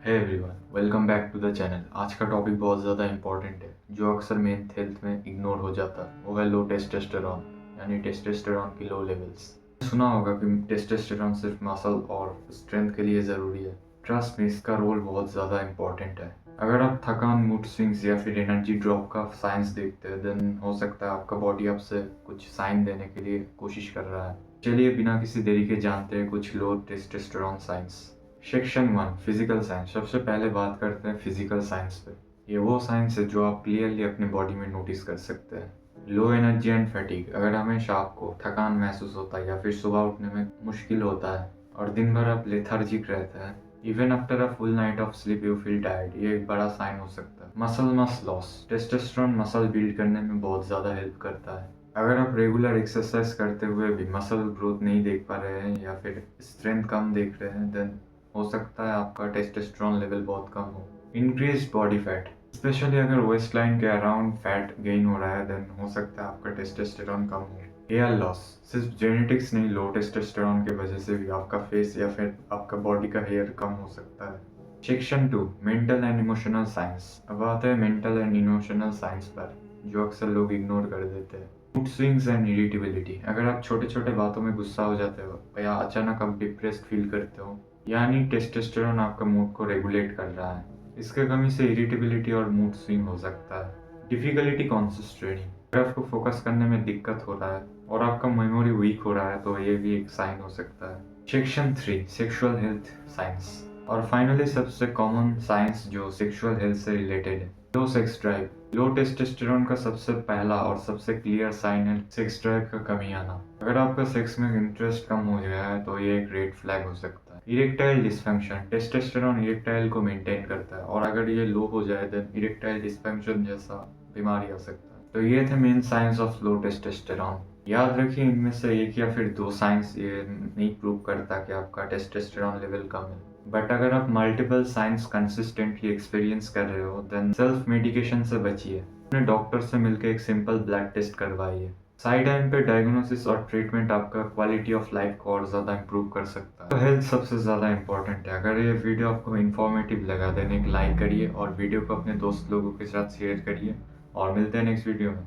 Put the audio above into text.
Hey everyone, welcome back to the channel. आज का topic बहुत ज़्यादा इंपॉर्टेंट है जो अक्सर मेन हेल्थ में इग्नोर हो जाता है। वो है लो टेस्टोस्टेरॉन, यानी टेस्टोस्टेरॉन की लो लेवल्स। सुना होगा कि टेस्टोस्टेरॉन सिर्फ मसल और स्ट्रेंथ के लिए ज़रूरी है। ट्रस्ट में इसका रोल बहुत ज़्यादा इंपॉर्टेंट है। अगर आप थकान, मूड स्विंग्स या फिर एनर्जी ड्रॉप का साइंस देखते हैं, देन हो सकता है आपका बॉडी आपसे कुछ साइन देने के लिए कोशिश कर रहा है। चलिए बिना किसी देरी के जानते हैं कुछ low testosterone signs. Section 1, physical signs. सबसे पहले बात करते हैं फिजिकल साइंस पे। ये वो साइंस है जो आप क्लियरली अपने बॉडी में नोटिस कर सकते हैं। Low energy and fatigue. अगर हमेशा आपको थकान महसूस होता है या फिर सुबह उठने में मुश्किल होता है और दिन भर आप लेथार्जिक रहते हैं, even after a full night of sleep you feel tired, ये एक बड़ा साइन हो सकता है। Muscle mass loss. Testosterone muscle build करने में बहुत ज़्यादा हेल्प करता है। अगर आप रेगुलर एक्सरसाइज करते हुए भी मसल ग्रोथ नहीं देख पा रहे हैं या फिर स्ट्रेंथ कम देख रहे हैं, देन हो सकता है आपका टेस्टोस्टेरोन लेवल बहुत कम हो। Increase body fat. स्पेशली अगर वेस्ट लाइन के अराउंड फैट गेन हो रहा है, देन हो सकता है आपका टेस्टोस्टेरोन कम हो। Hair loss. सिर्फ जेनेटिक्स नहीं, लो टेस्टोस्टेरोन की वजह से भी आपका फेस या फिर आपका बॉडी का हेयर कम हो सकता है। Section 2, mental and emotional science. अब आते हैं मेंटल एंड इमोशनल साइंस पर, जो अक्सर लोग इग्नोर कर देते हैं। Mood swings and irritability. अगर आप छोटे छोटे बातों में गुस्सा हो जाते हो या अचानक आप डिप्रेस्ड फील करते हो, यानी टेस्टोस्टेरोन आपका मूड को रेगुलेट कर रहा है। इसके कमी से इरिटेबिलिटी और मूड स्विंग हो सकता है। Difficulty concentrating. अगर आपको फोकस करने में दिक्कत हो रहा है और आपका मेमोरी वीक हो रहा है, तो ये भी एक साइन हो सकता है। Section 3, sexual health science. और फाइनली सबसे कॉमन साइंस जो सेक्सुअल हेल्थ से रिलेटेड है, लो सेक्स ड्राइव। लो टेस्टोस्टेरोन का सबसे पहला और सबसे क्लियर साइन है सेक्स ड्राइव का कमी आना। अगर आपका सेक्स में इंटरेस्ट कम हो गया है, तो ये एक रेड फ्लैग हो सकता है। Erectile dysfunction. टेस्टोस्टेरोन इरेक्टाइल को मेंटेन करता है और अगर ये लो हो जाए, देन इरेक्टाइल डिस्फंक्शन जैसा बीमारी आ सकता है। तो ये थे main science of low testosterone. याद रखिए, इनमें से एक या फिर दो साइंस ये नहीं प्रूव करता कि आपका टेस्टोस्टेरोन लेवल कम है। बट अगर आप मल्टीपल साइंस कंसिस्टेंटली एक्सपीरियंस कर रहे हो, देन सेल्फ मेडिकेशन से बचिए। अपने डॉक्टर से मिलकर एक सिंपल ब्लड टेस्ट करवाइए। सही टाइम पे डायग्नोसिस और ट्रीटमेंट आपका क्वालिटी ऑफ लाइफ को और ज़्यादा इंप्रूव कर सकता है। तो हेल्थ सबसे ज़्यादा इंपॉर्टेंट है। अगर ये वीडियो आपको इन्फॉर्मेटिव लगा, देन एक लाइक करिए और वीडियो को अपने दोस्त लोगों के साथ शेयर करिए। और मिलते हैं नेक्स्ट वीडियो में।